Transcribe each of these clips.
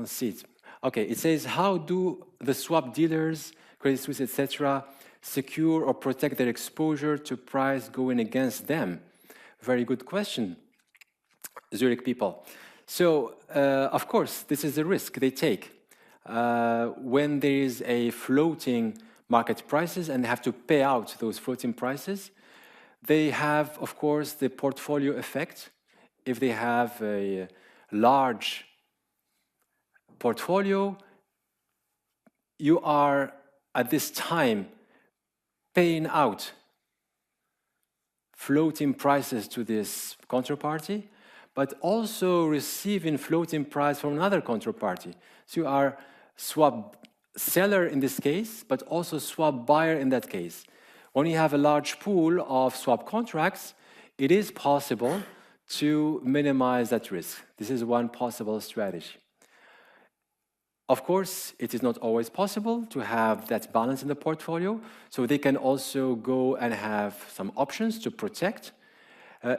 can't see it. Okay, it says, how do the swap dealers, Credit Suisse, etc., secure or protect their exposure to price going against them? Very good question, Zurich people. So, of course, this is a risk they take. When there is a floating market prices and they have to pay out those floating prices, they have, of course, the portfolio effect. If they have a large portfolio, you are at this time paying out floating prices to this counterparty, but also receiving floating price from another counterparty. So you are swap seller in this case, but also swap buyer in that case. When you have a large pool of swap contracts, it is possible to minimize that risk. This is one possible strategy. Of course, it is not always possible to have that balance in the portfolio, so they can also go and have some options to protect.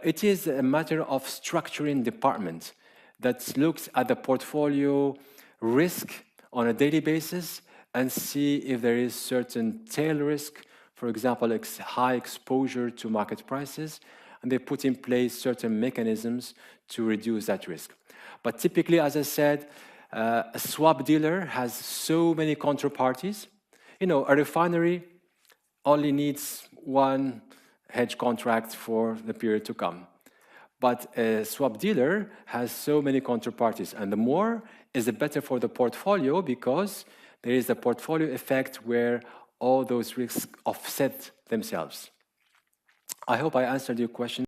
It is a matter of structuring department that looks at the portfolio risk on a daily basis and see if there is certain tail risk, for example, high exposure to market prices, and they put in place certain mechanisms to reduce that risk. But typically, as I said, a swap dealer has so many counterparties. You know, a refinery only needs one hedge contract for the period to come. But a swap dealer has so many counterparties, and the more is the better for the portfolio because there is a portfolio effect where all those risks offset themselves. I hope I answered your question.